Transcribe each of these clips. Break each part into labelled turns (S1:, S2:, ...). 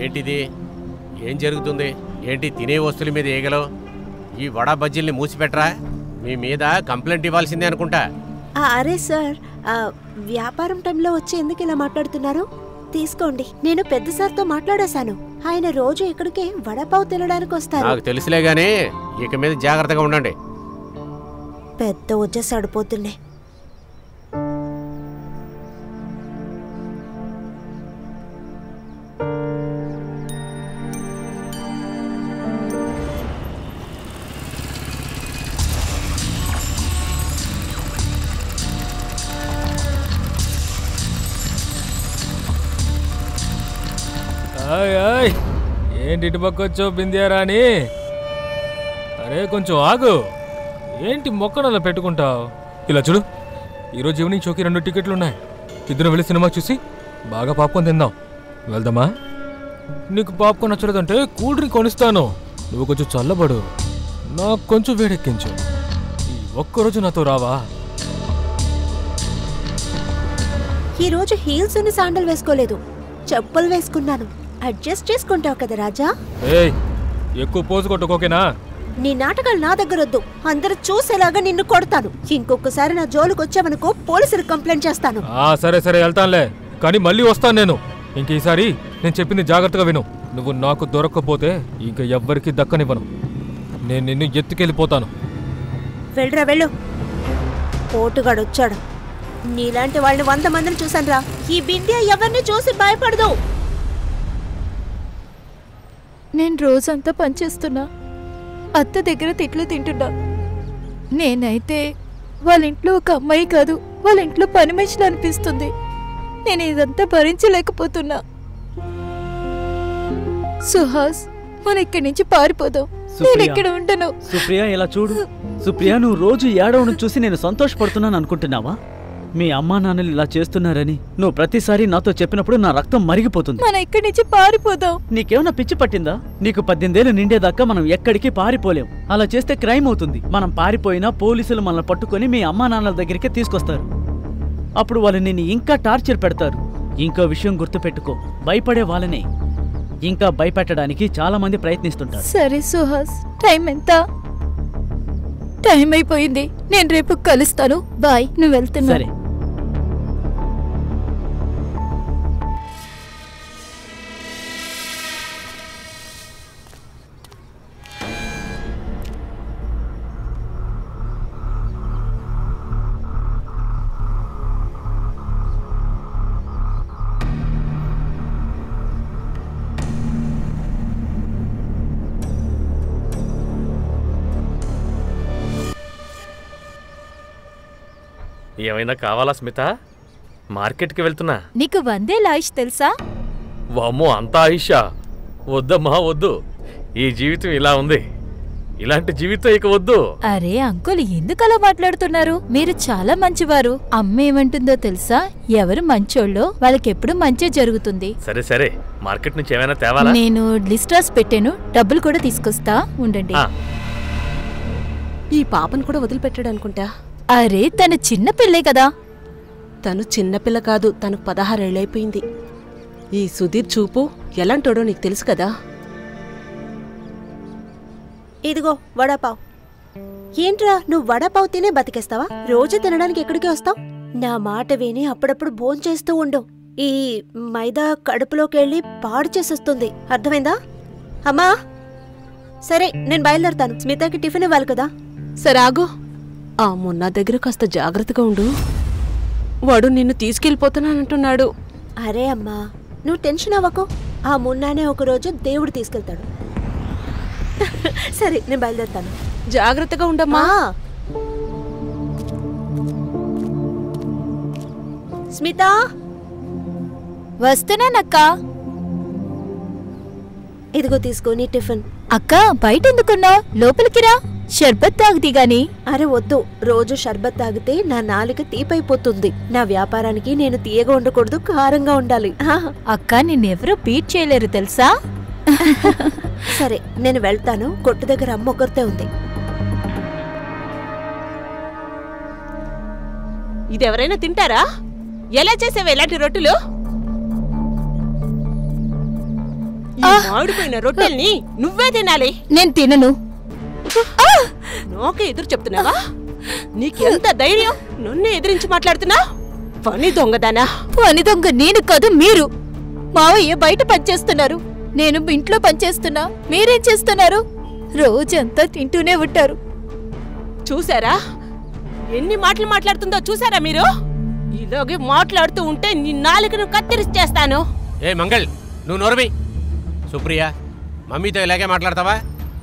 S1: ఏంటిది? ఏం జరుగుతుంది? ఏంటి తినే వస్తువుల మీద ఈగలు? ఈ వడా బజ్జీల్ని మూసిపెట్టరా? మీ మీద కంప్లైంట్ ఇవ్వాల్సిందే అనుకుంటా.
S2: అరే సార్, వ్యాపారం టైంలో వచ్చి ఎందుకు ఇలా మాట్లాడుతున్నారు? తీసుకోండి, నేను పెద్ద సార్తో మాట్లాడేశాను. ఆయన రోజు ఇక్కడికి వడపావు తినడానికి వస్తారు.
S1: నాకు తెలుసులే గానీ ఇక మీద జాగ్రత్తగా ఉండండి.
S2: పెద్ద వచ్చేసాడు పోతుండే.
S3: ఏంటి ఇటు పక్కొచ్చో బిందియారాని? అరే కొంచెం ఆగు. ఏంటి మొక్కనలా పెట్టుకుంటావు? ఇలా చూడు, ఈరోజు ఈవినింగ్ షోకి 2 టికెట్లు ఉన్నాయి. ఇద్దరు వెళ్ళి సినిమా చూసి బాగా పాప్కార్న్ తిందాం. వెళ్దామా? నీకు పాప్కార్న్ నచ్చలేదంటే కూల్ డ్రింక్ కొనిస్తాను. నువ్వు కొంచెం చల్లబడు, నాకు కొంచెం వేడెక్కించు. ఈ ఒక్కరోజు నాతో రావా?
S2: ఈరోజు హీల్స్ ఉన్న శాండల్ వేసుకోలేదు, చెప్పులు వేసుకున్నాను. అడ్జస్ట్ చేసుకుంటావు కదా రాజా?
S3: ఎక్కువ పోజు కొట్టుకోకేనా?
S2: నీ నాటకాలు నా దగ్గరొద్దు. అందరూ చూసేలాగా నిన్ను కొడతాను. ఇంకొకసారి నా జోలికి వచ్చావనుకో పోలీసులకు కంప్లైంట్ చేస్తాను.
S3: సరే సరే వెళ్తానులే, కానీ మళ్ళీ వస్తాను నేను. ఇంక ఈసారి నేను చెప్పింది జాగ్రత్తగా విను. నువ్వు నాకు దొరక్కపోతే ఇంక ఎవ్వరికి దక్కనివ్వను. నేను నిన్ను ఎత్తుకెళ్ళిపోతాను.
S2: వెళ్ళరా వెళ్ళు. పోటుగాడు వచ్చాడు. నీలాంటి వాళ్ళని 100 మందిని చూసాను రా. ఈ బిందె ఎవరిని చూసి భయపడదు.
S4: నేను రోజంతా పనిచేస్తున్నా, అత్త దగ్గర తిట్లు తింటున్నా. నేనైతే వాళ్ళ ఇంట్లో ఒక అమ్మాయి కాదు, వాళ్ళ ఇంట్లో పని మనిషిని అనిపిస్తుంది. నేను ఇదంతా భరించలేకపోతున్నా. సుహాస్, మన ఇక్కడి నుంచి పారిపోదాం. నేను ఇక్కడ ఉండను.
S5: సుప్రియ, ఇలా చూడు. సుప్రియ, నువ్వు రోజు ఏడవడం చూసి నేను సంతోషపడుతున్నాను అనుకుంటున్నావా? మీ అమ్మా నాన్నలు ఇలా చేస్తున్నారని నువ్వు ప్రతిసారి నాతో చెప్పినప్పుడు నా రక్తం మరిగిపోతుంది.
S4: మన ఇక్కడి నుంచి పారిపోదాం.
S5: నీకేమన్నా పిచ్చి పట్టిందా? నీకు 18 ఏళ్ళు నిండేదాకా మనం ఎక్కడికి పారిపోలేం. అలా చేస్తే క్రైమ్ అవుతుంది. మనం పారిపోయినా పోలీసులు మనల్ని పట్టుకొని మీ అమ్మా నాన్నల దగ్గరికి తీసుకొస్తారు. అప్పుడు వాళ్ళు నిన్ను ఇంకా టార్చర్ పెడతారు. ఇంకో విషయం గుర్తుపెట్టుకో, భయపడే వాళ్ళనే ఇంకా భయపెట్టడానికి చాలా మంది ప్రయత్నిస్తుంటారు.
S4: సరే సుహాస్, టైం ఎంత? టైం అయిపోయింది. నేను రేపు కలుస్తాను. బాయ్. నువ్వు వెళ్తున్నా?
S5: సరే.
S3: ఏమైనా కావాలా స్మిత? మార్కెట్కి వెళ్తున్నా.
S4: నీకు 100 ఆయుష్ తెలుసా?
S3: వామ్మో, అంత ఆయుషా? వద్దమ్మా వద్దు. ఈ జీవితం ఇలా ఉంది. ఇలాంటి జీవితం ఇక వద్దు.
S4: అరే అంకుల్, ఎందుకలా మాట్లాడుతున్నారు? మీరు చాలా మంచివారు. అమ్మ ఏమంటుందో తెలుసా? ఎవరు మంచోళ్ళో వాళ్ళకెప్పుడు మంచి జరుగుతుంది.
S3: సరే సరే, మార్కెట్ నుంచి ఏమైనా తేవాలా?
S4: నేను లిస్ట్ రాసి పెట్టాను, డబ్బులు కూడా తీసుకొస్తా. ఉండండి.
S2: ఈ పాపను కూడా వదిలిపెట్టాడు అనుకుంటా.
S4: అరే, తను చిన్న పిల్లే కదా.
S2: తను చిన్నపిల్ల కాదు, తనకు 16 ఏళ్ళైపోయింది. ఈ సుధీర్ చూపు ఎలాంటోడో నీకు తెలుసు కదా. ఇదిగో వడాపావ్. ఏంట్రా, నువ్వు వడాపావ్ తినే బతికేస్తావా? రోజు తినడానికి ఎక్కడికి వస్తావు? నా మాట విని అప్పుడప్పుడు భోంచేస్తూ ఉండు. ఈ మైదా కడుపులోకి వెళ్ళి పాడు చేసేస్తుంది, అర్థమైందా? అమ్మా, సరే నేను బయలుదేరుతాను. స్మితకి టిఫిన్ ఇవ్వాలి కదా. సరే ఆగు. ఆ మున్నా దగ్గర కాస్త జాగ్రత్తగా ఉండు. వాడు నిన్ను తీసుకెళ్ళిపోతానంటున్నాడు. అరే అమ్మా, నువ్వు టెన్షన్ అవ్వకు. ఆ మున్నానే ఒకరోజు దేవుడు తీసుకెళ్తాడు. సరే నేను బయలుదేరుతాను. జాగ్రత్తగా ఉండమ్మా. స్మిత,
S4: వస్తున్నానక్క.
S2: ఇదిగో తీసుకోని టిఫిన్.
S4: అక్క, బయట ఎందుకున్నావు? లోపలికి రా, షర్బత్ తాగుతీ గాని.
S2: అరే వద్దు, రోజు షర్బత్ తాగితే నా నాలుక తీపైపోతుంది. నా వ్యాపారానికి నేను తీయగా ఉండకూడదు, కారంగా ఉండాలి.
S4: అక్క, నిన్నెవరూ బీట్ చేయలేరు తెలుసా?
S2: సరే నేను వెళ్తాను. కొట్టు దగ్గర అమ్మ ఒకరితే ఉంది. ఇదెవరైనా తింటారా? ఎలా చేసావు ఇలాంటి రొట్టెలు?
S6: మాడిపోయిన రొట్టెల్ని నువ్వే తినాలి.
S4: నేను తినను.
S6: నాకే ఎదురు చెప్తున్నావా? నీకెంత ధైర్యం నన్ను ఎదిరించి మాట్లాడుతున్నా? పని దొంగదానా?
S4: పని దొంగ నేను కాదు, మీరు. మావయ్య బయట పనిచేస్తున్నారు, నేను ఇంట్లో పనిచేస్తున్నా. మీరేం చేస్తున్నారు? రోజంతా తింటూనే ఉంటారు.
S6: చూసారా ఎన్ని మాటలు మాట్లాడుతుందో? చూసారా మీరు? ఇలాగే మాట్లాడుతూ ఉంటే నీ నాలుకను కత్తిరిచేస్తాను.
S1: ఏ మంగళ్, నువ్వు నోరవి. సుప్రియ, మమ్మీతో ఇలాగే మాట్లాడతావా?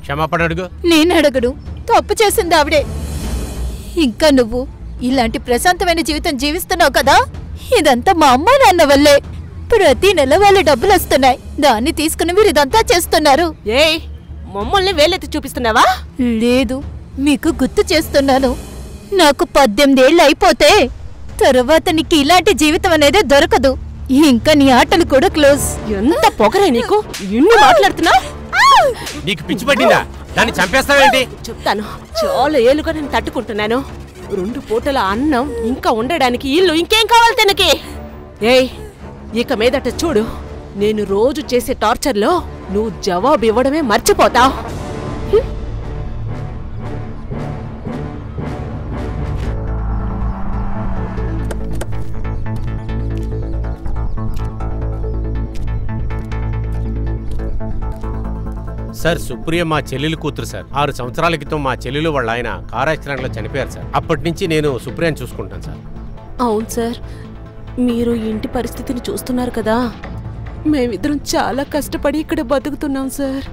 S1: క్షమాపణ అడుగు.
S4: నేను అడగడు, తప్పు చేసింది ఆవిడే. ఇంకా నువ్వు ఇలాంటి ప్రశాంతమైన జీవితం జీవిస్తున్నావు కదా, ఇదంతా మా అమ్మ నాన్న వల్లే. ప్రతి నెల వాళ్ళ డబ్బులు వస్తున్నాయి, దాన్ని తీసుకుని మీరు ఇదంతా చేస్తున్నారు.
S6: ఏయ్, మమ్మల్ని వేలెత్తి చూపిస్తున్నావా?
S4: లేదు, మీకు గుర్తు చేస్తున్నాను. నాకు 18 ఏళ్ళు అయిపోతే తర్వాత నీకు ఇలాంటి జీవితం అనేది దొరకదు. ఇంకా నీ ఆటలు కూడా క్లోజ్.
S6: ఎంత పొగరే నీకు! ఎన్ని మాట్లాడుతున్నావు?
S1: నీకు పిచ్చి పట్టిందా? దాన్ని చంపేస్తావేంటి?
S6: చెప్తాను. చాలా ఏళ్ళుగా నేను తట్టుకుంటున్నాను. 2 పూటల అన్నం, ఇంకా ఉండడానికి ఇల్లు, ఇంకేం కావాలి తనకి? ఏయ్, ఇక మీదట చూడు, నేను రోజు చేసే టార్చర్లో నువ్వు జవాబు ఇవ్వడమే మర్చిపోతావు.
S1: సార్, సుప్రియ మా చెల్లెలు కూతురు సార్. 6 సంవత్సరాల క్రితం మా చెల్లెలు వాళ్ళ ఆయన కార్ యాక్సిడెంట్లో చనిపోయారు సార్. అప్పటి నుంచి నేను సుప్రియని చూసుకుంటాను సార్.
S6: అవును సార్, మీరు ఇంటి పరిస్థితిని చూస్తున్నారు కదా. మేమిద్దరం చాలా కష్టపడి ఇక్కడ బతుకుతున్నాం సార్.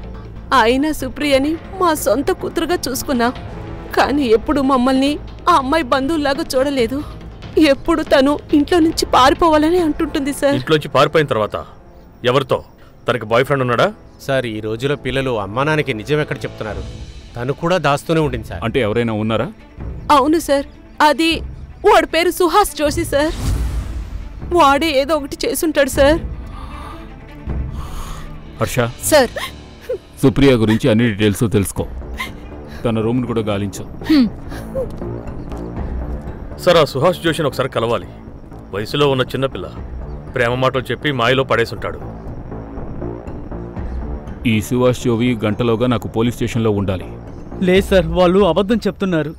S6: అయినా సుప్రియని మా సొంత కూతురుగా చూసుకున్నాం. కానీ ఎప్పుడు మమ్మల్ని ఆ అమ్మాయి బంధువులాగా చూడలేదు. ఎప్పుడు తను ఇంట్లో నుంచి పారిపోవాలని అంటుంటుంది సార్.
S7: ఇంట్లోంచి పారిపోయిన తర్వాత ఎవరితో? తనకి బాయ్ ఫ్రెండ్ ఉన్నాడా?
S1: సార్, ఈ రోజులో పిల్లలు అమ్మా నాన్నకి నిజం ఎక్కడ చెప్తున్నారు? తను కూడా దాస్తూనే ఉంటుంది సార్.
S8: అంటే ఎవరైనా ఉన్నారా?
S6: అవును సార్, అది వాడి పేరు సుహాస్ జోషి సార్. వాడే ఏదో ఒకటి చేసుంటాడు సార్.
S8: హర్ష,
S4: సార్,
S8: సుప్రియ గురించి అన్ని డీటెయిల్స్ తెలుసుకో. తన రూమ్ను కూడా గాలించు.
S7: సార్, ఆ సుహాస్ జోషిని ఒకసారి కలవాలి. వయసులో ఉన్న చిన్నపిల్ల, ప్రేమ మాటలు చెప్పి మాయలో పడేసుంటాడు.
S8: ఈ సుహాష్ జోవి గంటలోగా నాకు పోలీస్ స్టేషన్లో ఉండాలి.
S5: లేదు సార్, వాళ్ళు అబద్ధం చెప్తున్నారు.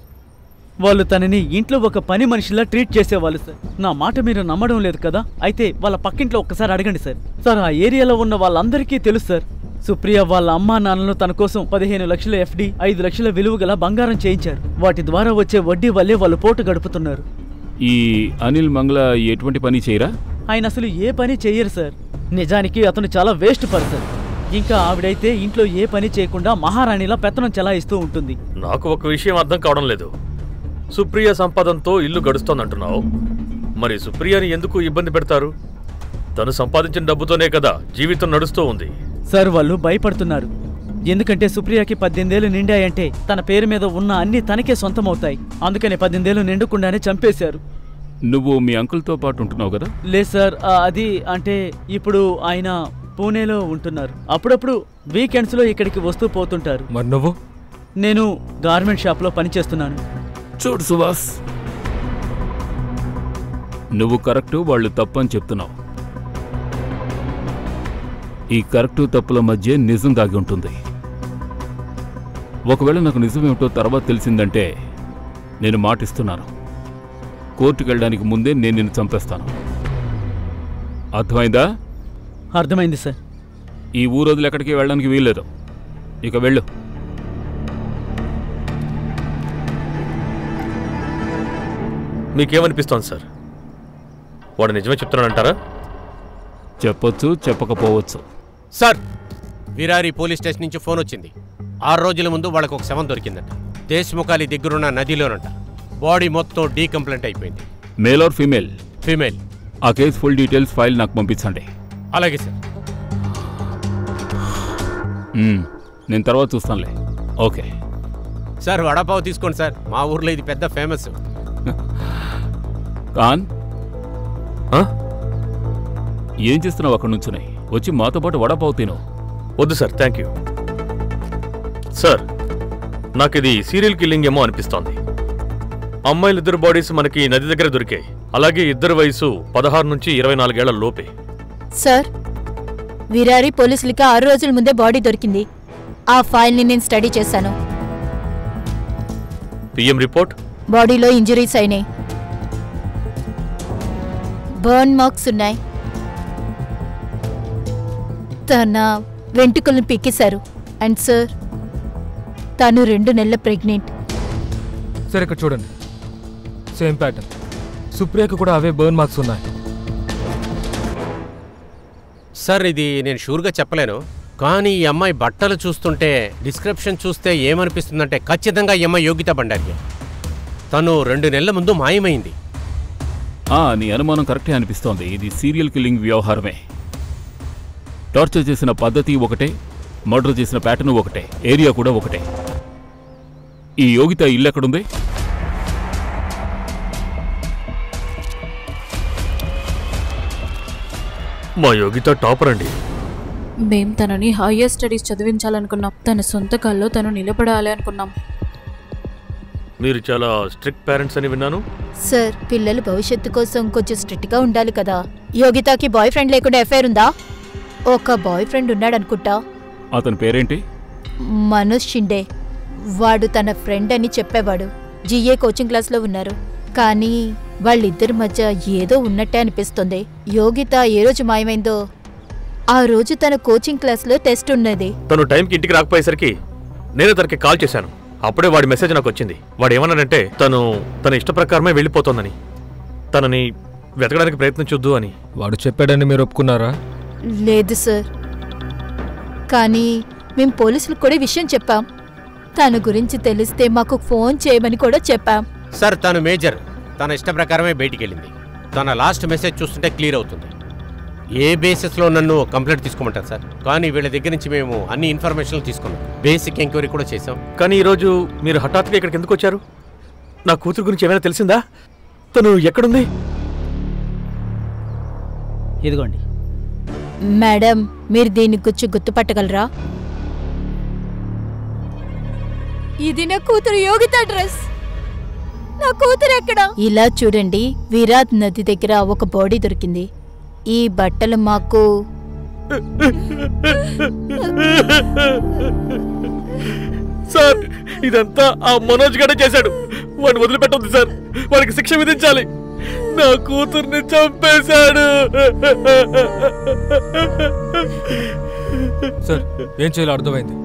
S5: వాళ్ళు తనని ఇంట్లో ఒక పని మనిషిలా ట్రీట్ చేసేవాళ్ళు సార్. నా మాట మీరు నమ్మడం లేదు కదా? అయితే వాళ్ళ పక్కింట్లో ఒక్కసారి అడగండి సార్. సార్, ఆ ఏరియాలో ఉన్న వాళ్ళందరికీ తెలుసు సార్. సుప్రియ వాళ్ళ అమ్మా నాన్నలు తన కోసం 15 లక్షల ఎఫ్డి, 5 లక్షల విలువ గల బంగారం చేయించారు. వాటి ద్వారా వచ్చే వడ్డీ వల్లే వాళ్ళు పోటు గడుపుతున్నారు.
S8: ఈ అనిల్ మంగళ ఎటువంటి పని చేయరా?
S5: ఆయన అసలు ఏ పని చెయ్యరు సార్. నిజానికి అతను చాలా వేస్ట్ పర్సన్. ఇంకా ఆవిడైతే ఇంట్లో ఏ పని చేయకుండా మహారాణిలా పెత్తనం చెలాయిస్తూ ఉంటుంది.
S7: నాకు ఒక విషయం అర్థం కావడం లేదు. సుప్రియ సంపాదనతో ఇల్లు గడుస్తోందంటున్నావు. మరి సుప్రియని ఎందుకు ఇబ్బంది పెడతారు? తను సంపాదించిన డబ్బుతోనే కదా జీవితం నడుస్తూ ఉంది.
S5: సార్, వాళ్ళు భయపడుతున్నారు. ఎందుకంటే సుప్రియకి 18 ఏళ్ళు నిండాయంటే తన పేరు మీద ఉన్న అన్ని తనకే సొంతమవుతాయి. అందుకని 18 ఏళ్ళు నిండకుండానే చంపేశారు.
S8: నువ్వు మీ అంకుల్తో పాటు ఉంటున్నావు కదా?
S5: లేదు సార్, అది అంటే ఇప్పుడు ఆయన పూణేలో ఉంటున్నారు. అప్పుడప్పుడు వీకెండ్స్లో ఇక్కడికి వస్తూ పోతుంటారు.
S3: మరి నువ్వు?
S5: నేను గార్మెంట్ షాప్లో పనిచేస్తున్నాను.
S8: చూడు సుభాష్, నువ్వు కరెక్టు, వాళ్ళు తప్పు అని చెప్తున్నావు. ఈ కరెక్టు తప్పుల మధ్య నిజం దాగి ఉంటుంది. ఒకవేళ నాకు నిజమేమిటో తర్వాత తెలిసిందంటే నేను మాటిస్తున్నాను, కోర్టుకు వెళ్ళడానికి ముందే నేను నిన్ను చంపేస్తాను. అర్థమైందా?
S5: అర్థమైంది సార్.
S8: ఈ ఊరు వదిలి ఎక్కడికి వెళ్ళడానికి వీల్లేదు. ఇక వెళ్ళు.
S7: మీకేమనిపిస్తోంది సార్? వాడు నిజమే చెప్తున్నాడంటారా?
S8: చెప్పొచ్చు, చెప్పకపోవచ్చు.
S1: సార్, విరారి పోలీస్ స్టేషన్ నుంచి ఫోన్ వచ్చింది. 6 రోజుల ముందు వాళ్ళకు ఒక శవం దొరికిందంట. దేశ్ముఖాలి దగ్గరున్న నదిలోనంట. బాడీ మొత్తం డీకంప్లైంట్ అయిపోయింది.
S8: Male or female?
S1: ఫీమేల్.
S8: ఆ కేసు ఫుల్ డీటెయిల్స్ ఫైల్ నాకు పంపించండి.
S1: అలాగే సార్.
S8: నేను తర్వాత చూస్తానులే. ఓకే
S1: సార్, వడాపావు తీసుకోండి సార్. మా ఊర్లో ఇది పెద్ద ఫేమస్.
S8: ఖాన్, ఏం చేస్తున్నావు అక్కడ నుంచుని? వచ్చి మాతో పాటు వడాపావు తిను.
S7: వద్దు సార్, థ్యాంక్ యూ. సార్, నాకు ఇది సీరియల్ కిల్లింగ్ ఏమో అనిపిస్తోంది. అమ్మాయిలు 2 బాడీస్ మనకి నది దగ్గర దొరికాయి. అలాగే ఇద్దరు వయసు 16 నుంచి 24 ఏళ్ల లోపే.
S4: సార్, విరారి పోలీసులకి 6 రోజుల ముందే బాడీ దొరికింది. ఆ ఫైల్ని నేను స్టడీ చేశాను.
S7: PM report.
S4: బాడీలో ఇంజరీస్ అయినాయి, బర్న్ మార్క్స్ ఉన్నాయి. తన వెంట్రుకలను పీకేశారు. అండ్ సార్, తను 2 నెలల ప్రెగ్నెంట్.
S3: సరే ఇక్కడ చూడండి, సేమ్ ప్యాటర్న్. సుప్రియకు కూడా అవే బర్న్ మార్క్స్ ఉన్నాయి.
S1: సార్ ఇది నేను షూర్గా చెప్పలేను, కానీ ఈ అమ్మాయి బట్టలు చూస్తుంటే, డిస్క్రిప్షన్ చూస్తే ఏమనిపిస్తుందంటే ఖచ్చితంగా ఈ అమ్మాయి యోగిత బండారి. తను 2 నెలల ముందు మాయమైంది.
S8: నీ అనుమానం కరెక్టే అనిపిస్తోంది. ఇది సీరియల్ కిల్లింగ్ వ్యవహారమే. టార్చర్ చేసిన పద్ధతి ఒకటే, మర్డర్ చేసిన ప్యాటర్న్ ఒకటే, ఏరియా కూడా ఒకటే. ఈ యోగిత ఇల్లు ఎక్కడుంది?
S7: మా యోగిత టాపర్ అండి.
S9: మేం తనని హైయర్ స్టడీస్ చదివించాలనుకున్నాం. తన సొంత కాల్లో తను నిలబడాలి అనుకున్నాం.
S7: మీరు చాలా స్ట్రిక్ట్ పేరెంట్స్ అని విన్నాను.
S4: సార్, పిల్లల భవిష్యత్తు కోసం కొంచెం స్ట్రిక్ట్గా ఉండాలి కదా. యోగితకి బాయ్ ఫ్రెండ్ లేకుండా ఎఫైర్ ఉందా? ఒక బాయ్ ఫ్రెండ్ ఉన్నాడనుకుంటా.
S8: అతని పేరేంటి?
S4: మనోజ్ షిండే. వాడు తన ఫ్రెండ్ అని చెప్పేవాడు. జిఏ కోచింగ్ క్లాస్లో ఉన్నారు. కానీ వాళ్ళిద్దరి మధ్య ఏదో ఉన్నట్టే అనిపిస్తుంది. యోగిత ఏ రోజు మాయమైందో ఆ రోజు తన కోచింగ్ క్లాస్లో టెస్ట్ ఉన్నది.
S7: తను టైంకి ఇంటికి రాకపోయేసరికి నేను తనకి కాల్ చేశాను. అప్పుడే వాడి మెసేజ్ నాకు వచ్చింది. వాడు ఏమన్నాడంటే తన ఇష్ట ప్రకారమే వెళ్ళిపోతోందని, తనని వెతకడానికి ప్రయత్నించొద్దు అని.
S3: వాడు చెప్పాడని మీరు ఒప్పుకున్నారా?
S4: లేదు సార్, కానీ మేము పోలీసులకు కూడా విషయం చెప్పాం. తన గురించి తెలిస్తే మాకు ఫోన్ చేయమని కూడా చెప్పాం.
S1: సార్ తను మేజర్, తన ఇష్ట ప్రకారమే బయటికి వెళ్ళింది. తన లాస్ట్ మెసేజ్ చూస్తుంటే క్లియర్ అవుతుంది. ఏ బేసిస్లో నన్ను కంప్లైంట్ తీసుకోమంటారు సార్? కానీ వీళ్ళ దగ్గర నుంచి మేము అన్ని ఇన్ఫర్మేషన్లు తీసుకున్నాం, బేసిక్ ఎంక్వైరీ కూడా చేసాం.
S7: కానీ ఈరోజు మీరు హఠాత్తుగా ఇక్కడికి ఎందుకు వచ్చారు? నా కూతురు గురించి ఏమైనా తెలిసిందా? తను ఎక్కడుంది?
S5: ఇదిగోండి.
S4: మేడం, మీరు దీని గురించి గుర్తుపట్టగలరా? ఇది నా కూతురు యోగిత డ్రెస్. నా కూతురు ఎక్కడ? ఇలా చూడండి, విరాట్ నది దగ్గర ఒక బాడీ దొరికింది. ఈ బట్టలు మాకు
S7: సార్, ఇదంతా ఆ మనోజ్ గడే చేశాడు. వాడిని వదిలిపెట్టొద్దు సార్, వాడికి శిక్ష విధించాలి. నా కూతుర్ని చంపేశాడు.
S3: సార్, ఏం చేయాలో అర్థమైంది.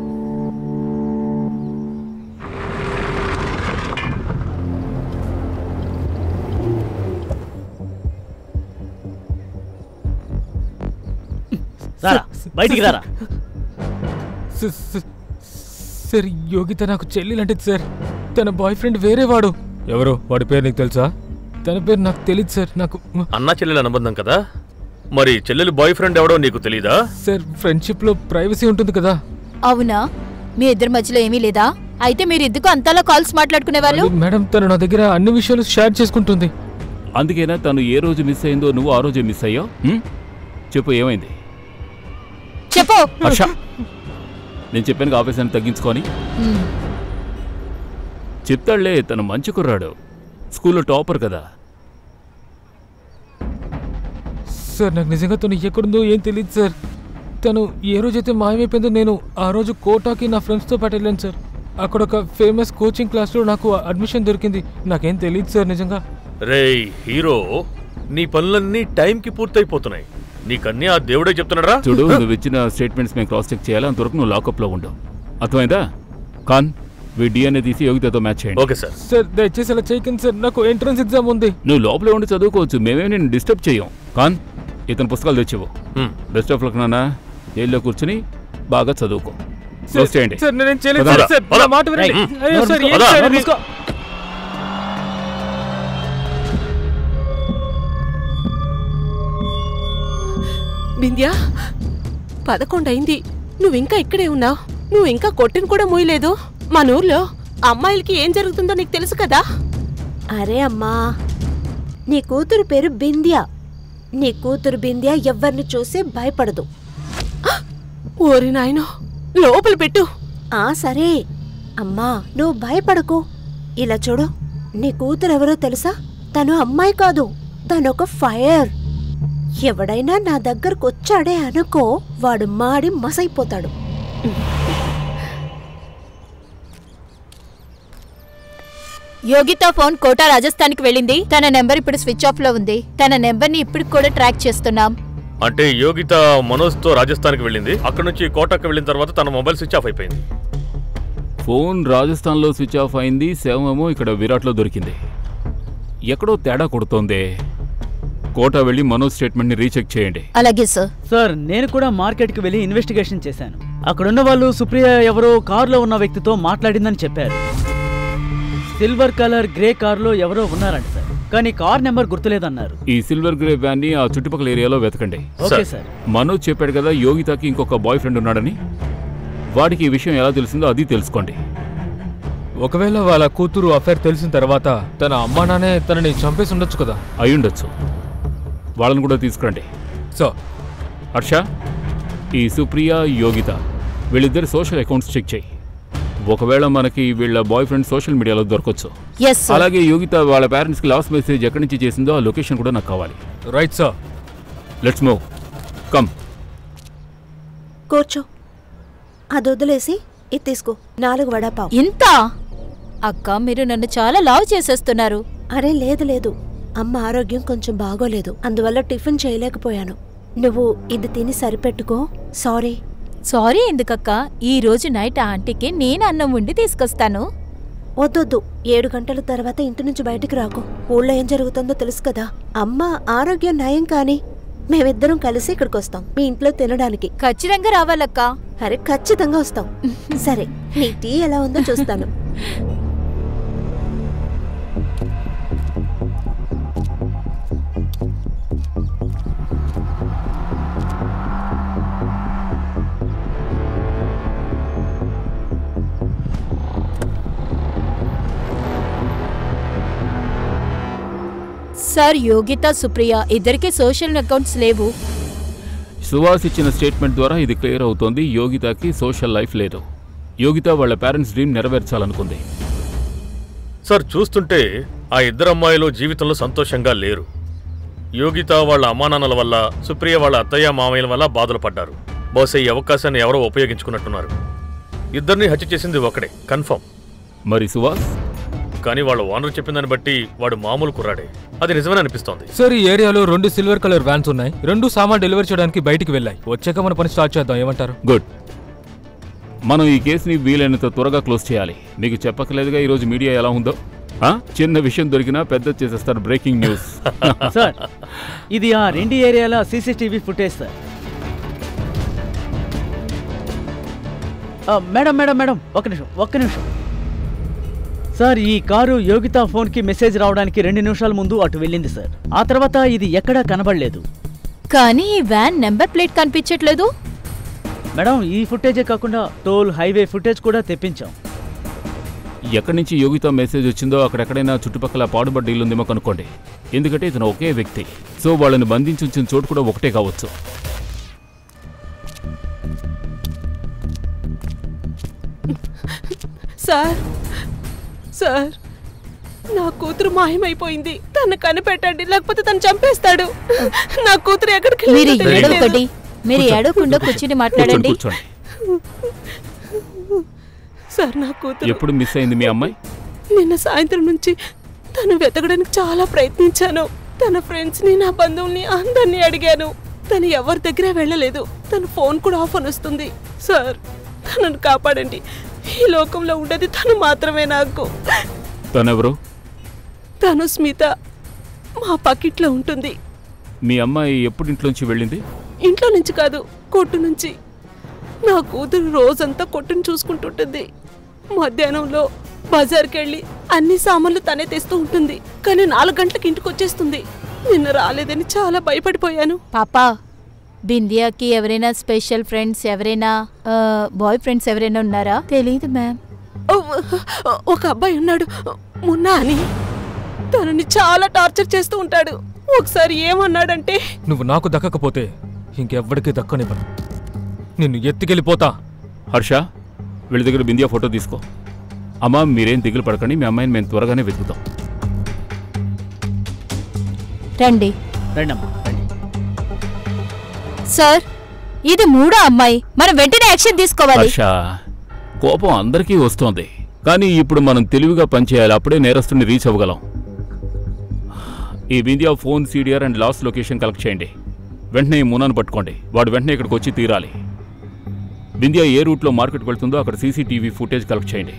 S5: బయటికి రారా.
S3: సార్, యోగిత నాకు చెల్లి లాంటిది సార్. తన బాయ్ ఫ్రెండ్ వేరేవాడు. ఎవరు? వాడి పేరు నీకు తెలుసా? తన పేరు నాకు తెలియదు సార్. నాకు
S7: అన్నా చెల్లెల అనుబంధం కదా, మరి చెల్లెలు బాయ్ ఫ్రెండ్ ఎవడో నీకు తెలీదా?
S3: సార్, ఫ్రెండ్షిప్ లో ప్రైవసీ ఉంటుంది కదా.
S4: అవునా? మీ ఇద్దరి మధ్యలో ఏమీ లేదా? అయితే మీరు ఎందుకు అంతలా కాల్స్ మాట్లాడుకునేవాళ్ళు?
S3: మేడం, తను నా దగ్గర అన్ని విషయాలు షేర్ చేసుకుంటుంది.
S8: అందుకేనా తను ఏ రోజు మిస్ అయిందో నువ్వు ఆ రోజే మిస్ అయ్యావు? చెప్పు, ఏమైంది?
S4: చెప్పు.
S8: హర్ష, నేను చెప్పాను ఆఫీసాన్ని తగ్గించుకొని. చెప్తాడులే, తను మంచి కుర్రాడు, స్కూల్లో టాపర్ కదా.
S3: సార్, నాకు నిజంగా తను ఎక్కడుందో ఏం తెలియదు సార్. తను ఏ రోజైతే మాయమైపోయిందో నేను ఆ రోజు కోటాకి నా ఫ్రెండ్స్తో పాటు వెళ్ళాను సార్. అక్కడ ఒక ఫేమస్ కోచింగ్ క్లాస్లో నాకు అడ్మిషన్ దొరికింది. నాకేం తెలియదు సార్ నిజంగా.
S7: రేయ్ హీరో, నీ పనులన్నీ టైంకి పూర్తయిపోతున్నాయి. నీకన్నీ ఆ దేవుడే చెప్తున్నాడా?
S8: చూడు, నువ్వు ఇచ్చిన స్టేట్మెంట్స్ మేము క్రాస్ చెక్ చేయాలి. అంతవరకు నువ్వు లాకప్లో ఉండవు, అర్థమైందా? ఖాన్, వీ డిఎన్ఏ తీసి యోగితతో మ్యాచ్ చేయండి.
S7: Okay sir.
S3: సార్, దయచేసి అలా చేయకండి సార్, నాకు ఎంట్రన్స్ ఎగ్జామ్ ఉంది.
S8: నువ్వు లోపలే ఉండి చదువుకోవచ్చు, మేమేమి నేను డిస్టర్బ్ చేయం. ఖాన్, ఇతను పుస్తకాలు తెచ్చివు. బెస్ట్ ఆఫ్ లక్ నాన్న. జైల్లో కూర్చుని బాగా చదువుకో. క్లోజ్ చేయండి.
S3: సార్, నేను చేయలేదు సార్, నా మాట వినండి. అయ్యో సార్, ఏం చేయలేదు.
S6: బింద్యా, 11 అయింది. నువ్వింకా ఇక్కడే ఉన్నావు. నువ్వు ఇంకా కొట్టిన కూడా మూయలేదు. మన ఊర్లో అమ్మాయిలకి ఏం జరుగుతుందో నీకు తెలుసు కదా.
S2: అరే అమ్మా, నీ కూతురు పేరు బింద్యా. నీ కూతురు బింద్యా ఎవ్వరిని చూసి భయపడదు.
S6: ఓరి నాయనో, లోపల పెట్టు.
S2: సరే అమ్మా, నువ్వు భయపడకు. ఇలా చూడు, నీ కూతురు ఎవరో తెలుసా? తను అమ్మాయి కాదు, తనొక ఫైర్. ఎవడైనా నా దగ్గరకు వచ్చాడే అనుకో, వాడు మాడి మసైపోతాడు.
S4: యోగిత ఫోన్ కోటా రాజస్థాన్కి వెళ్ళింది. తన నెంబర్ ఇప్పుడు స్విచ్ ఆఫ్ లో ఉంది. తన నెంబర్ని ఇప్పుడు కూడా ట్రాక్ చేస్తున్నాం.
S7: అంటే యోగిత మనోజ్తో రాజస్థాన్కి వెళ్ళింది. అక్కడ నుంచి కోటాకి వెళ్ళిన తర్వాత తన మొబైల్ స్విచ్ ఆఫ్ అయిపోయింది.
S8: ఫోన్ రాజస్థాన్లో స్విచ్ ఆఫ్ అయింది, శవమేమో ఇక్కడ విరాట్లో దొరికింది. ఎక్కడో తేడా కొడుతోందే. కోటా వెళ్ళి మనోజ్ స్టేట్మెంట్ని రీచెక్ చేయండి.
S4: అలాగే సార్.
S5: సార్, నేను కూడా మార్కెట్కి వెళ్ళి ఇన్వెస్టిగేషన్ చేశాను. అక్కడున్న వాళ్ళు సుప్రియ ఎవరో కారులో ఉన్న వ్యక్తితో మాట్లాడిందని చెప్పారు. సిల్వర్ కలర్ గ్రే కారులో ఎవరో ఉన్నారంట సార్, కానీ కార్ నెంబర్ గుర్తులేదన్నారు.
S8: ఈ సిల్వర్ గ్రే వ్యాన్ ని ఆ చుట్టుపక్కల ఏరియాలో వెతకండి.
S5: Okay sir.
S8: మనోజ్ చెప్పాడు కదా యోగితకి ఇంకొక బాయ్ ఫ్రెండ్ ఉన్నాడని. వాడికి ఈ విషయం ఎలా తెలిసిందో అది తెలుసుకోండి.
S3: ఒకవేళ వాళ్ళ కూతురు అఫైర్ తెలిసిన తర్వాత తన అమ్మా నాన్నే తనని చంపేసి ఉండొచ్చు కదా.
S8: అయ్యుండొచ్చు. వాళ్ళని కూడా తీసుకురండి.
S3: సార్.
S8: హర్ష, ఈ సుప్రియ యోగిత వీళ్ళిద్దరి సోషల్ అకౌంట్స్ చెక్ చేయి. ఒకవేళ మనకి వీళ్ళ బాయ్ ఫ్రెండ్ సోషల్ మీడియాలో దొరకచ్చు. అలాగే యోగిత వాళ్ళ పేరెంట్స్కి లాస్ట్ మెసేజ్ ఎక్కడి నుంచి చేసిందో ఆ లొకేషన్ కూడా నాకు కావాలి.
S3: Right sir.
S8: Let's move. Come.
S2: కూర్చో. అది వదిలేసి ఇది తీసుకో, 4 వడాపావ్.
S4: ఇంత? అక్క, మీరు నన్ను చాలా లావ్ చేసేస్తున్నారు.
S2: అరే లేదు లేదు, అమ్మ ఆరోగ్యం కొంచెం బాగోలేదు, అందువల్ల టిఫిన్ చేయలేకపోయాను. నువ్వు ఇది తిని సరిపెట్టుకో. సారీ.
S4: సారీ ఎందుకక్క? ఈ రోజు నైట్ ఆంటీకి నేను అన్నం వండి తీసుకొస్తాను.
S2: వద్దొద్దు, 7 గంటల తర్వాత ఇంటి నుంచి బయటికి రాకు. ఊళ్ళో ఏం జరుగుతుందో తెలుసు కదా. అమ్మ ఆరోగ్యం నయం కానీ మేమిద్దరం కలిసి ఇక్కడికి వస్తాం మీ ఇంట్లో తినడానికి.
S4: ఖచ్చితంగా రావాలక్క.
S2: అరే ఖచ్చితంగా వస్తాం. సరే, నీ టీ ఎలా ఉందో చూస్తాను.
S4: సార్, యోగిత సుప్రియ ఇద్దరికి సోషల్ అకౌంట్స్ లేవు.
S8: సువాస్ ఇచ్చిన స్టేట్మెంట్ ద్వారా ఇది క్లియర్ అవుతోంది. యోగితకి సోషల్ లైఫ్ లేదు. యోగిత వాళ్ళ పేరెంట్స్ డ్రీమ్ నెరవేర్చాలనుకుంది.
S7: సార్, చూస్తుంటే ఆ ఇద్దరు అమ్మాయిలు జీవితంలో సంతోషంగా లేరు. యోగిత వాళ్ళ అమ్మానాన్నల వల్ల, సుప్రియ వాళ్ళ అత్తయ్య మామయ్యల వల్ల బాధలు పడ్డారు. బహుశా ఈ అవకాశాన్ని ఎవరో ఉపయోగించుకున్నట్టున్నారు. ఇద్దరిని హత్య చేసింది ఒకడే, కన్ఫర్మ్.
S8: మరి సువాస్?
S7: కానీ వాళ్ళ ఓనర్ చెప్పిన దాన్ని బట్టి వాడు మామూలు కుర్రాడే. అది నిజమని అనిపిస్తోంది.
S3: సార్, ఈ ఏరియాలో 2 సిల్వర్ కలర్ వ్యాన్స్ ఉన్నాయి. 2 సామాన్ డెలివరీ చేయడానికి బయటికి వెళ్ళాయి. వచ్చాక మన పని స్టార్ట్ చేద్దాం. ఏమంటారు?
S8: గుడ్. మనం ఈ కేసుని వీలైనంత త్వరగా క్లోజ్ చేయాలి. మీకు చెప్పకలేదుగా ఈరోజు మీడియా ఎలా ఉందో. చిన్న విషయం దొరికినా పెద్ద చేసేస్తారు. Breaking news.
S5: సార్, ఇది ఆ 2 ఏరియాల CCTV footage sir. Madam madam madam ఒక్క నిమిషం సార్. ఈ కారు యోగిత ఫోన్కి మెసేజ్ రావడానికి 2 నిమిషాల ముందు అటు వెళ్ళింది సార్. ఆ తర్వాత ఇది ఎక్కడా కనబడలేదు.
S4: కానీ ఈ వ్యాన్ నెంబర్ ప్లేట్ కనిపించట్లేదు.
S5: మేడం, ఈ ఫుటేజే కాకుండా టోల్ హైవే ఫుటేజ్ కూడా తెప్పించాం.
S8: ఎక్కడి నుంచి యోగిత మెసేజ్ వచ్చిందో అక్కడెక్కడైనా చుట్టుపక్కల పాడుబడ్డ ఇల్లుందేమో కనుక్కోండి. ఎందుకంటే ఇతను ఒకే వ్యక్తి. సో వాళ్ళని బంధించి ఉంచిన చోటు కూడా ఒకటే కావచ్చు.
S6: సార్, సార్, నా కూతురు మాయమైపోయింది. తను కనిపెట్టండి, లేకపోతే తను చంపేస్తాడు. నా కూతురు ఎక్కడికి
S4: మీరు ఏడవకుండా కూర్చుని మాట్లాడండి.
S6: సార్, నా కూతురు
S8: ఎప్పుడు మిస్ అయింది మీ అమ్మాయి?
S6: నిన్న సాయంత్రం నుంచి తను వెతకడానికి చాలా ప్రయత్నించాను. తన ఫ్రెండ్స్ని, నా బంధువుల్ని అందరినీ అడిగాను. తను ఎవరి దగ్గర వెళ్ళలేదు. తన ఫోన్ కూడా ఆఫ్ అని వస్తుంది. సార్, తనను కాపాడండి. ఈ లోకంలో ఉండేది తను మాత్రమే నాకు.
S8: తనెవరు?
S6: తను స్మిత, మా పక్కిట్లో ఉంటుంది.
S8: మీ అమ్మాయి ఎప్పుడు ఇంట్లోంచి వెళ్ళింది?
S6: ఇంట్లో నుంచి కాదు, కొట్టు నుంచి. నా కూతురు రోజంతా కొట్టును చూసుకుంటుంటుంది. మధ్యాహ్నంలో బజార్కి వెళ్ళి అన్ని సామాన్లు తనే తెస్తూ ఉంటుంది. కానీ 4 గంటలకు ఇంటికి వచ్చేస్తుంది. నిన్న రాలేదని చాలా భయపడిపోయాను.
S4: పాపా, బిందియాకి ఎవరైనా స్పెషల్ ఫ్రెండ్స్, ఎవరైనా బాయ్ ఫ్రెండ్స్ ఎవరైనా ఉన్నారా? తెలీదు మ్యామ్.
S6: ఒక అబ్బాయి ఉన్నాడు, మున్నా అని. తనని చాలా టార్చర్ చేస్తూ ఉంటాడు. ఒకసారి ఏమన్నాడంటే,
S3: నువ్వు నాకు దక్కకపోతే ఇంకెవ్వడికి దక్కనివ్వను, నిన్ను ఎత్తుకెళ్ళిపోతా.
S8: హర్ష, వీళ్ళ దగ్గర బిందియా ఫోటో తీసుకో. అమ్మా, మీరేం దిగులు పడకండి. మీ అమ్మాయిని మేము త్వరగానే వెతుకుతాం.
S4: రండి.
S5: రండమ్మా, రండి.
S4: సార్ ఇది మూడో అమ్మాయి, మనం వెంటనే యాక్షన్ తీసుకోవాలి.
S8: హర్ష, కోపం అందరికీ వస్తోంది, కానీ ఇప్పుడు మనం తెలివిగా పనిచేయాలి. అప్పుడే నేరస్తుని రీచ్ అవ్వగలం. ఈ Bindiya phone, CDR and last location collect చేయండి. వెంటనే ఈ మునాను పట్టుకోండి. వాడు వెంటనే ఇక్కడికి వచ్చి తీరాలి. బిందియా ఏ రూట్లో మార్కెట్కి వెళ్తుందో అక్కడ సీసీటీవీ ఫుటేజ్ కలెక్ట్ చేయండి.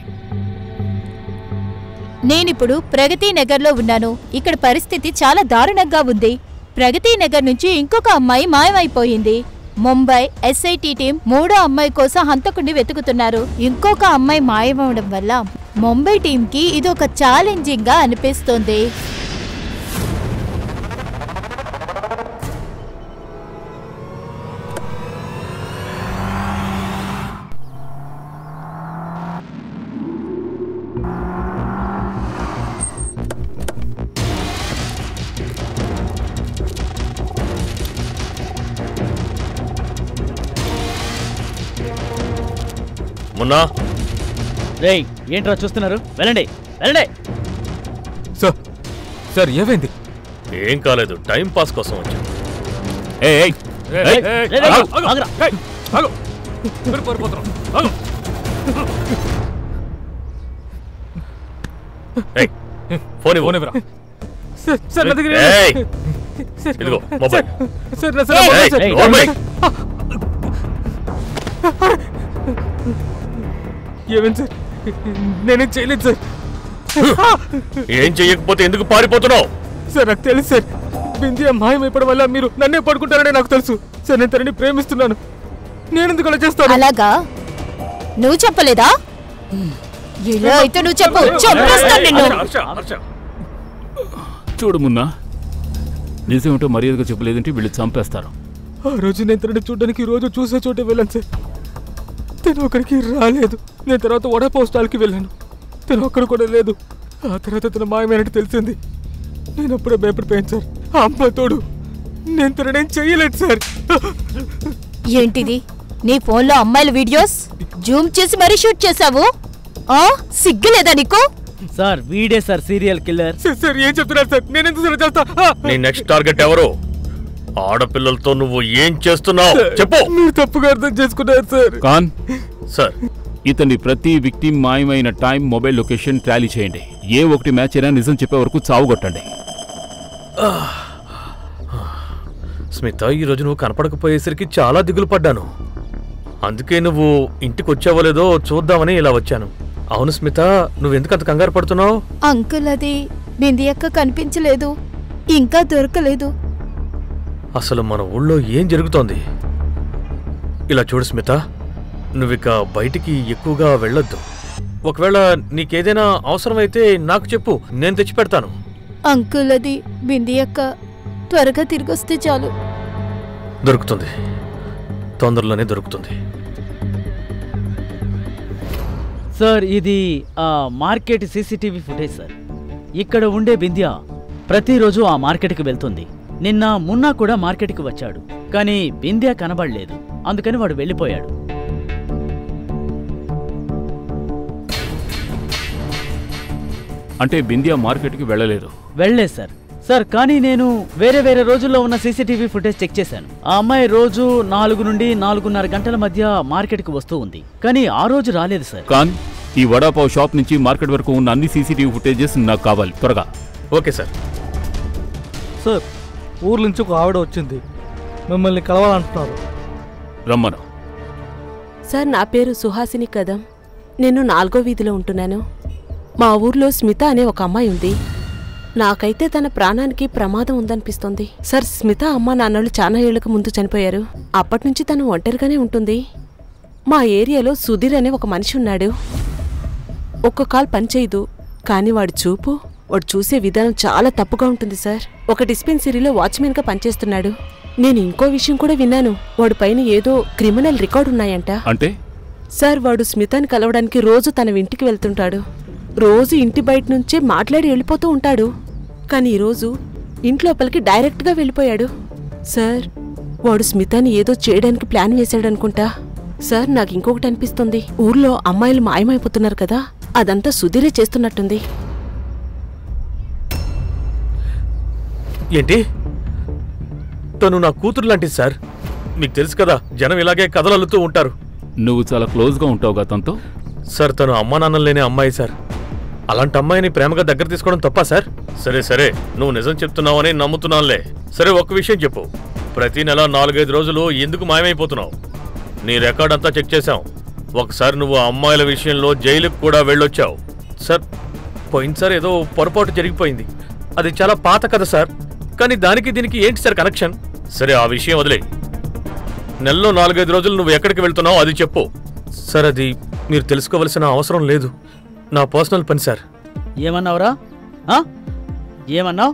S4: నేనిప్పుడు ప్రగతి నగర్లో ఉన్నాను. ఇక్కడ పరిస్థితి చాలా దారుణంగా ఉంది. ప్రగతి నగర్ నుంచి ఇంకొక అమ్మాయి మాయమైపోయింది. ముంబై ఎస్ఐటి టీం మూడో అమ్మాయి కోసం హంతకుడిని వెతుకుతున్నారు. ఇంకొక అమ్మాయి మాయమవడం వల్ల ముంబై టీంకి ఇది ఒక ఛాలెంజింగ్ గా అనిపిస్తోంది.
S7: మున్నా,
S5: రేయ్ ఏంట్రా చూస్తున్నారు? వెళ్ళండి వెళ్ళండి.
S3: సార్ సార్ ఏమైంది?
S7: ఏం కాలేదు, టైం పాస్ కోసం వచ్చాను.
S5: ఆగురా.
S7: ఫోన్ ఇవ్వు.
S3: సార్ నా దగ్గర
S7: ఏయ్, ఇదిగో మొబైల్.
S3: సార్
S7: ఏయ్, మొబైల్.
S3: ఏమైంది సార్? నేనేం చేయలేదు సార్.
S7: ఏం చెయ్యకపోతే ఎందుకు పారిపోతున్నావు?
S3: సార్ నాకు తెలుసు సార్, బిందియా మాయమైపోవడం వల్ల మీరు నన్నే పడుకుంటారని నాకు తెలుసు సార్. నేను తనని ప్రేమిస్తున్నాను. నేనెందుకు అలా చేస్తాను?
S4: అలాగా నువ్వు చెప్పలేదా? ఇలా అయితే నువ్వు చెప్పు, చంపేస్తాను నిన్ను.
S8: చూడు మున్నా, నిజమేంటో మర్యాదగా చెప్పలేదంటే వీళ్ళు చంపేస్తారు.
S3: ఆ రోజు నేను తనని చూడడానికి రోజు చూసే చోటే వెళ్ళాను సార్. తను అక్కడికి రాలేదు. నేను తర్వాత వడపావ్ స్టాల్కి వెళ్ళాను. తను అక్కడ కూడా లేదు. ఆ తర్వాత తన మాయమైనట్టు తెలిసింది. నేను అప్పుడే భయపడిపోయాను సార్. ఆ అమ్మ తోడు నేను తననేం చెయ్యలేదు సార్.
S4: ఏంటిది నీ ఫోన్లో అమ్మాయిల వీడియోస్ జూమ్ చేసి మరీ షూట్ చేసావు? సిగ్గులేదా నీకు?
S5: సార్ వీడే సార్ సీరియల్ కిల్లర్.
S3: సార్ ఏం చెప్తున్నారు సార్? నేను ఎందుకు సరే చేస్తా?
S7: నీ నెక్స్ట్ టార్గెట్ ఎవరు? ఆడపిల్లలతో నువ్వు ఏం చేస్తున్నావు చెప్పు.
S3: మీరు తప్పుగా అర్థం చేసుకున్నారు సార్.
S8: ఖాన్
S7: సార్,
S8: ఇతని ప్రతి విక్టిమ్ మాయమైన టైం, మొబైల్ లొకేషన్ టాలీ చేయండి. ఏ ఒకటి మ్యాచ్ అయినా నిజం చెప్పే వరకు చావు కొట్టండి.
S7: స్మిత, ఈరోజు నువ్వు కనపడకపోయేసరికి చాలా దిగులు పడ్డాను. అందుకే నువ్వు ఇంటికి వచ్చావో లేదో చూద్దామని ఇలా వచ్చాను. అవును స్మిత, నువ్వెందుకు అంత కంగారు పడుతున్నావు?
S4: అంకుల్, అది బిందియక్క కనిపించలేదు, ఇంకా దొరకలేదు.
S7: అసలు మన ఊళ్ళో ఏం జరుగుతోంది? ఇలా చూడు స్మిత, నువ్విక బయటికి ఎక్కువగా వెళ్ళొద్దు. ఒకవేళ నీకేదైనా అవసరమైతే నాకు చెప్పు, నేను తెచ్చి పెడతాను.
S4: అంకుల్, అది బిందియక్క త్వరగా తిరిగొస్తే చాలు.
S7: దొరుకుతుంది, తొందరలోనే దొరుకుతుంది.
S5: సార్ ఇది మార్కెట్ సీసీటీవీ ఫుటేజ్ సార్. ఇక్కడ ఉండే బింద్యా ప్రతిరోజు ఆ మార్కెట్కి వెళ్తుంది. నిన్న మున్నా కూడా మార్కెట్కి వచ్చాడు, కానీ బింద్యా కనబడలేదు. అందుకని వాడు వెళ్ళిపోయాడు.
S8: అంటే బిందియా మార్కెట్కి వెళ్ళలేదు?
S5: వెళ్ళలేదు సార్. సార్ కానీ నేను వేరే వేరే రోజుల్లో ఉన్న సీసీటీవీ ఫుటేజ్ చెక్ చేశాను. ఆ అమ్మాయి రోజు 4 నుండి 4:30 గంటల మధ్య మార్కెట్కి వస్తూ ఉంది, కానీ ఆ రోజు రాలేదు సార్.
S8: ఖాన్, ఈ వడాపావ్ షాప్ నుంచి మార్కెట్ వరకు ఉన్న అన్ని సీసీటీవీ ఫుటేజెస్ నాకు కావాలి, త్వరగా.
S7: Okay sir.
S10: సార్, ఊర్ల నుంచి ఒక ఆవిడ వచ్చింది, మిమ్మల్ని కలవాలంటున్నారు.
S8: రమ్మను.
S6: సార్, నా పేరు సుహాసిని కదం. నేను 4వ వీధిలో ఉంటున్నాను. మా ఊర్లో స్మిత అనే ఒక అమ్మాయి ఉంది. నాకైతే తన ప్రాణానికి ప్రమాదం ఉందనిపిస్తోంది. సార్, స్మిత అమ్మ నాన్నలు చాలా ఏళ్లకు ముందు చనిపోయారు. అప్పటినుంచి తను ఒంటరిగానే ఉంటుంది. మా ఏరియాలో సుధీర్ అనే ఒక మనిషి ఉన్నాడు. ఒక్క కాల్ పనిచేయదు, కానీ వాడు చూసే విధానం చాలా తప్పుగా ఉంటుంది సార్. ఒక డిస్పెన్సరీలో వాచ్మెన్గా పనిచేస్తున్నాడు. నేను ఇంకో విషయం కూడా విన్నాను. వాడి పైన ఏదో క్రిమినల్ రికార్డు ఉన్నాయంట.
S8: అంటే?
S6: సార్, వాడు స్మితని కలవడానికి రోజు తన ఇంటికి వెళ్తుంటాడు. రోజు ఇంటి బయట నుంచే మాట్లాడి వెళ్ళిపోతూ ఉంటాడు. కానీ ఈరోజు ఇంట్లోపలికి డైరెక్ట్గా వెళ్ళిపోయాడు. సార్, వాడు స్మితని ఏదో చేయడానికి ప్లాన్ వేశాడనుకుంటా. సార్, నాకు ఇంకొకటి అనిపిస్తుంది. ఊర్లో అమ్మాయిలు మాయమైపోతున్నారు కదా, అదంతా సుధీరే చేస్తున్నట్టుంది.
S7: ఏంటి? తను నా కూతురు లాంటిది సార్. మీకు తెలుసు కదా, జనం ఇలాగే కథలు అల్లుతూ ఉంటారు.
S8: నువ్వు చాలా క్లోజ్గా ఉంటావుగా తనతో?
S7: సార్, తను అమ్మా నాన్నలు లేని అమ్మాయి సార్. అలాంటి అమ్మాయిని ప్రేమగా దగ్గర తీసుకోవడం తప్పా సార్? సరే సరే, నువ్వు నిజం చెప్తున్నావని నమ్ముతున్నానులే. సరే, ఒక్క విషయం చెప్పు. ప్రతి నెల 4-5 రోజులు ఎందుకు మాయమైపోతున్నావు? నీ రికార్డ్ అంతా చెక్ చేశాం. ఒకసారి నువ్వు ఆ అమ్మాయిల విషయంలో జైలుకు కూడా వెళ్ళొచ్చావు. సార్, పోయినసారి ఏదో పొరపాటు జరిగిపోయింది. అది చాలా పాత కథ సార్. కానీ దానికి దీనికి ఏంటి సార్ కనెక్షన్? సరే, ఆ విషయం వదిలే. నెలలో 4-5 రోజులు నువ్వు ఎక్కడికి వెళ్తున్నావు అది చెప్పు. సార్, అది మీరు తెలుసుకోవలసిన అవసరం లేదు. నా పర్సనల్ పని సార్.
S5: ఏమన్నావురా? ఏమన్నావు?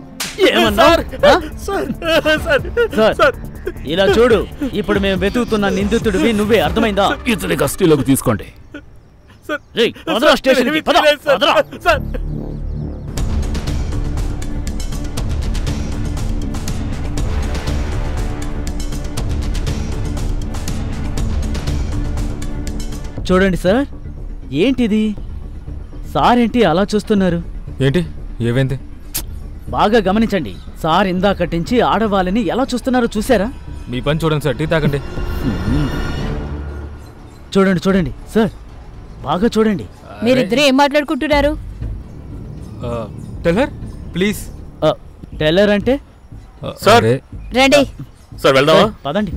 S5: సార్, ఇలా చూడు, ఇప్పుడు మేము వెతుకుతున్న నిందితుడివి నువ్వే, అర్థమైందా?
S8: ఇతని కస్టడీలోకి తీసుకోండి.
S5: రేయ్, పదరా స్టేషన్కి, పద, పదరా. చూడండి సార్, ఏంటిది? సార్ ఏంటి అలా చూస్తున్నారు?
S3: ఏంటి, ఏమైంది?
S5: బాగా గమనించండి. సార్ ఇందాకటి నుంచి ఆడవాళ్ళని ఎలా చూస్తున్నారో చూసారా?
S3: మీ పని చూడండి సార్, టీ తాగండి.
S5: చూడండి చూడండి సార్, బాగా చూడండి.
S4: మీరిద్దరూ ఏం మాట్లాడుకుంటున్నారు?
S3: Teller please.
S5: టెల్లర్ అంటే?
S7: సార్
S4: రండి
S7: సార్, వెళ్దామా?
S5: పదండి.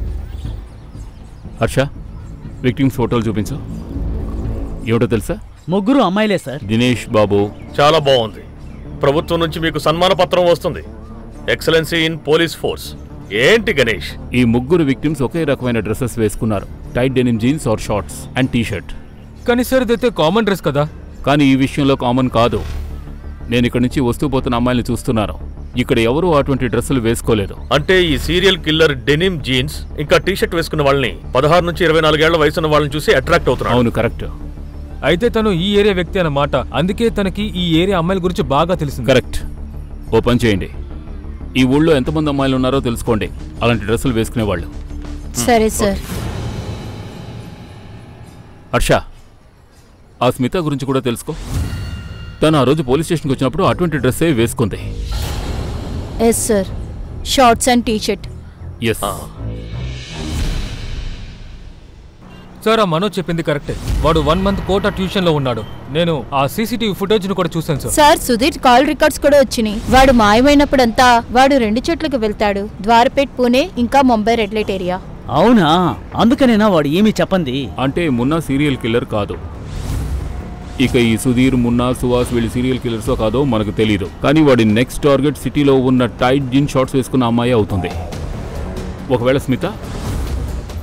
S8: హర్ష, విక్టిమ్స్ ఫోటోలు చూపించు. ఏమిటో తెలుసా?
S5: ముగ్గురు అమ్మాయిలే సార్.
S8: దినేష్ బాబు.
S7: చాలా బాగుంది. ప్రభుత్వం నుంచి మీకు సన్మాన పత్రం వస్తుంది. Excellency in police force. ఏంటి గణేష్,
S8: ఈ ముగ్గురు విక్టిమ్స్ ఒకే రకమైన డ్రెస్సెస్ వేసుకున్నారు. Tight denim jeans or shorts and T-shirt.
S3: కానీ సార్, ఇదైతే కామన్ డ్రెస్ కదా.
S8: కానీ ఈ విషయంలో కామన్ కాదు. నేను ఇక్కడ నుంచి వస్తూ పోతున్న అమ్మాయిని చూస్తున్నాను. ఇక్కడ ఎవరూ అటువంటి డ్రెస్సులు వేసుకోలేదు.
S7: అంటే ఈ సీరియల్ కిల్లర్ డెనిమ్ జీన్స్ ఇంకా టీ-షర్ట్ వేసుకున్న వాళ్ళని 16 నుంచి 24 ఏళ్ల వయసున్న వాళ్ళని చూసి అట్రాక్ట్ అవుతున్నారు.
S8: అవును, కరెక్ట్.
S3: అయితే తను ఈ ఏరియా వ్యక్తి అన్నమాట. అందుకే తనకి ఈ ఏరియా అమ్మాయిల గురించి బాగా తెలిసింది.
S8: కరెక్ట్. ఓ పని చేయండి, ఈ ఊళ్ళో ఎంతమంది అమ్మాయిలు ఉన్నారో తెలుసుకోండి, అలాంటి డ్రెస్సులు వేసుకునేవాళ్ళు.
S4: సరే సార్.
S8: హర్ష, ఆ స్మిత గురించి కూడా తెలుసుకో. తను ఆ రోజు పోలీస్ స్టేషన్కి వచ్చినప్పుడు అటువంటి డ్రెస్సే వేసుకుంది.
S4: Yes sir, shorts and T-shirt.
S8: Yes
S3: sir, ఆ మనోజ్ చెప్పింది కరెక్టే. వాడు 1 మంత్ కోటా ట్యూషన్ లో ఉన్నాడు. నేను ఆ సీసీటీవీ ఫుటేజ్ ను కూడా చూశాను sir.
S4: Sir, Sudheer call records కూడా వచ్చినాయి. వాడు మాయమైనప్పుడంతా వాడు 2 చోట్లకు వెళ్తాడు. ద్వారపేట్, పూణే, ఇంకా ముంబై రెడ్ లైట్ ఏరియా.
S5: అవునా? అందుకనేనా వాడు ఏమీ చెప్పండి?
S8: అంటే మున్నా సీరియల్ కిల్లర్ కాదు. ఇక ఈ సుధీర్, మున్నా, సుహాస్ వీళ్ళు సీరియల్ కిల్లర్సో కాదో మనకు తెలీదు. కానీ వాడి నెక్స్ట్ టార్గెట్ సిటీలో ఉన్న టైట్ జీన్ షార్ట్స్ వేసుకున్న అమ్మాయి అవుతుంది. ఒకవేళ స్మిత.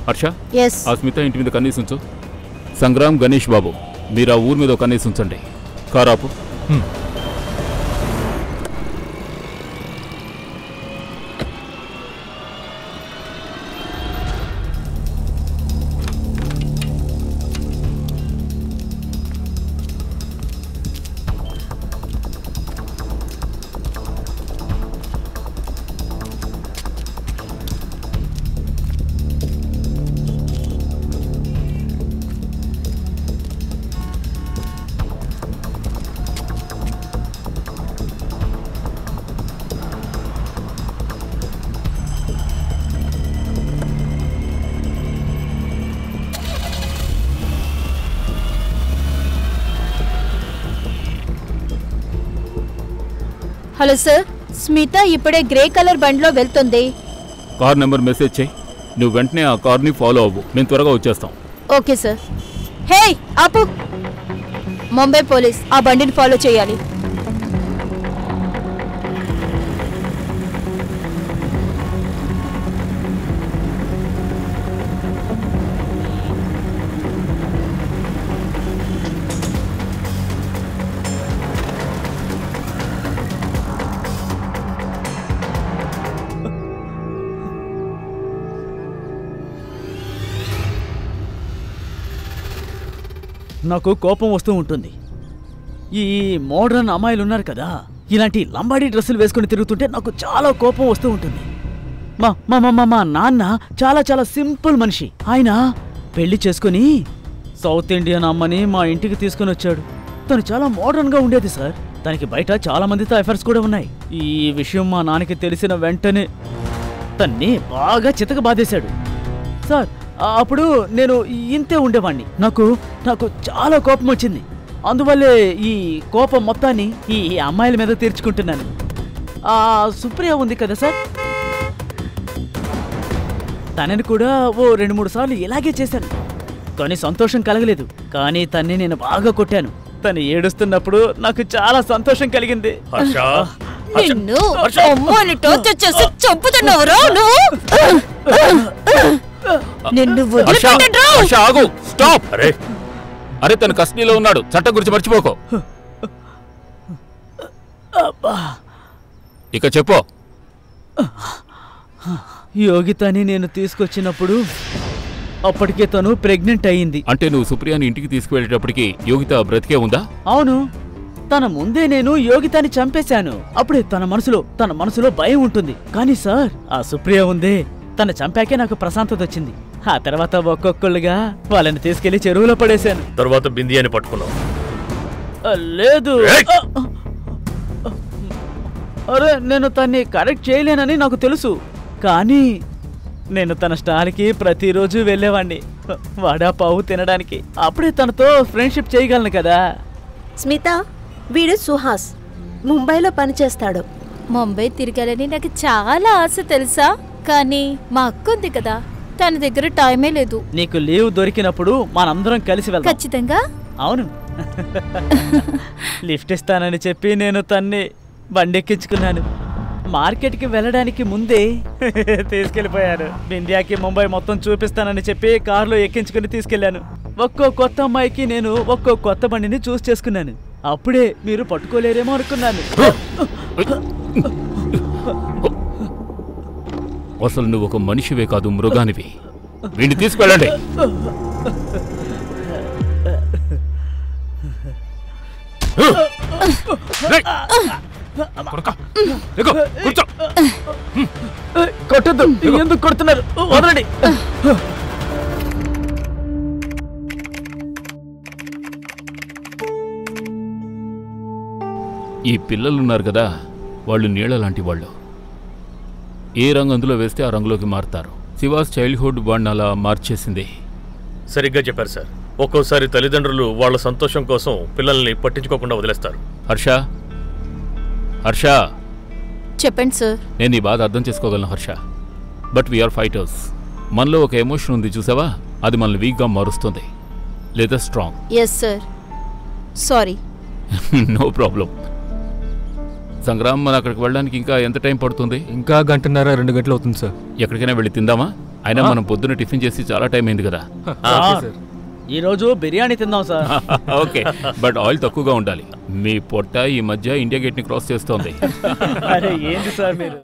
S8: హర్ష, ఆ స్మిత ఇంటి మీద కన్నీసి ఉంచు. సంగ్రామ్, గణేష్ బాబు, మీరు ఆ ఊరి మీద ఒక కన్నీసి ఉంచండి. కారాపు.
S4: హలో సార్, స్మిత ఇప్పుడే గ్రే కలర్ బండిలో వెళ్తుంది.
S8: కార్ నెంబర్ మెసేజ్ చేయి. నువ్వు వెంటనే ఆ కార్ని ఫాలో అవ్వు. మేము త్వరగా వచ్చేస్తాం.
S4: Okay sir. హే, ఆపు. ముంబై పోలీస్ ఆ బండిని ఫాలో చేయాలి.
S5: నాకు కోపం వస్తూ ఉంటుంది. ఈ మోడర్న్ అమ్మాయిలు ఉన్నారు కదా, ఇలాంటి లంబాడీ డ్రెస్సులు వేసుకుని తిరుగుతుంటే నాకు చాలా కోపం వస్తూ ఉంటుంది. మా నాన్న చాలా చాలా సింపుల్ మనిషి. ఆయన పెళ్లి చేసుకుని సౌత్ ఇండియన్ అమ్మని మా ఇంటికి తీసుకుని వచ్చాడు. తను చాలా మోడర్న్గా ఉండేది సార్. తనకి బయట చాలా మందితో అఫైర్స్ కూడా ఉన్నాయి. ఈ విషయం మా నాన్నకి తెలిసిన వెంటనే తన్ని బాగా చితక బాధేశాడు. సార్ అప్పుడు నేను ఇంతే ఉండేవాడిని. నాకు చాలా కోపం వచ్చింది. అందువల్లే ఈ కోపం మొత్తాన్ని ఈ అమ్మాయిల మీద తీర్చుకుంటున్నాను. సుప్రియ ఉంది కదా సార్, తనని కూడా ఓ 2-3 సార్లు ఇలాగే చేశాను. కానీ సంతోషం కలగలేదు. కానీ తన్ని నేను బాగా కొట్టాను. తను ఏడుస్తున్నప్పుడు నాకు చాలా సంతోషం కలిగింది.
S8: అరే తన కస్టడీలో ఉన్నాడు, చట్టం గురించి మర్చిపోకో. ఇక చెప్పు.
S5: యోగితని నేను తీసుకొచ్చినప్పుడు అప్పటికే తను ప్రెగ్నెంట్ అయ్యింది.
S8: అంటే నువ్వు సుప్రియాని ఇంటికి తీసుకువెళ్ళేటప్పటికి యోగిత బ్రతికే ఉందా?
S5: అవును, తన ముందే నేను యోగితాని చంపేశాను. అప్పుడే తన మనసులో భయం ఉంటుంది. కానీ సార్ ఆ సుప్రియ ఉందే, తను చంపాకే నాకు ప్రశాంతత వచ్చింది. ఆ తర్వాత ఒక్కొక్కళ్ళుగా వాళ్ళని తీసుకెళ్లి చెరువులో పడేశాను.
S7: తర్వాత బిందియాని పట్టుకున్నావు?
S5: లేదు, అరే నేను తన్ని కరెక్ట్ చేయలేనని నాకు తెలుసు. కానీ నేను తన స్టాల్కి ప్రతిరోజు వెళ్ళేవాడిని వడాపావు తినడానికి. అప్పుడే తనతో ఫ్రెండ్షిప్ చేయగలను కదా.
S2: స్మిత, వీడు సుహాస్, ముంబైలో పనిచేస్తాడు.
S4: ముంబై తిరగాలని నాకు చాలా ఆశ తెలుసా, కానీ మా అక్క ఉంది కదా, తన దగ్గర టైమే లేదు.
S5: నీకు లీవ్ దొరికినప్పుడు మనందరం కలిసి వెళ్దాం.
S4: ఖచ్చితంగా.
S5: అవును. లిఫ్ట్ ఇస్తానని చెప్పి నేను తన్ని బండెక్కించుకున్నాను. మార్కెట్కి వెళ్ళడానికి ముందే తీసుకెళ్లిపోయాను. ఇండియాకి ముంబై మొత్తం చూపిస్తానని చెప్పి కారులో ఎక్కించుకుని తీసుకెళ్లాను. ఒక్కో కొత్త అమ్మాయికి నేను ఒక్కో కొత్త బండిని చూస్ చేసుకున్నాను. అప్పుడే మీరు పట్టుకోలేరేమో అనుకున్నాను.
S8: అసలు నువ్వు ఒక మనిషివే కాదు, మృగానివి. వీడిని తీసుకెళ్ళండి.
S5: కొట్టద్దు, ఎందుకు కొడుతున్నారు? వదలండి.
S8: ఈ పిల్లలున్నారు కదా, వాళ్ళు నీళ్ల లాంటి వాళ్ళు. ఏ రంగు అందులో వేస్తే ఆ రంగులోకి మారుతారు. శివాస్ చైల్డ్హుడ్ వాడిని అలా మార్చేసింది.
S7: సరిగ్గా చెప్పారు సార్. ఒక్కోసారి తల్లిదండ్రులు వాళ్ళ సంతోషం కోసం పిల్లల్ని పట్టించుకోకుండా వదిలేస్తారు.
S8: హర్ష,
S4: చెప్పండి సార్.
S8: నేను ఈ బాధ అర్థం చేసుకోగలను హర్ష, బట్ వీఆర్ ఫైటర్స్. మనలో ఒక ఎమోషన్ ఉంది చూసావా, అది మనల్ని వీక్గా మారుస్తుంది, లేదా strong.
S4: Yes sir, sorry.
S8: No problem. Sangram, మన అక్కడికి వెళ్ళడానికి ఇంకా ఎంత టైం పడుతుంది?
S3: ఇంకా 1.5-2 గంటలు అవుతుంది సార్.
S8: ఎక్కడికైనా వెళ్ళి తిందామా? అయినా మనం పొద్దున్న టిఫిన్ చేసి చాలా టైం అయింది కదా.
S5: ఈ రోజు బిర్యానీ తిందాం సార్.
S8: ఓకే, బట్ ఆయిల్ తక్కువగా ఉండాలి. మీ పొట్ట ఈ మధ్య ఇండియా గేట్ ని క్రాస్ చేస్తోంది.
S5: అరే ఏంటి సార్ మీరు?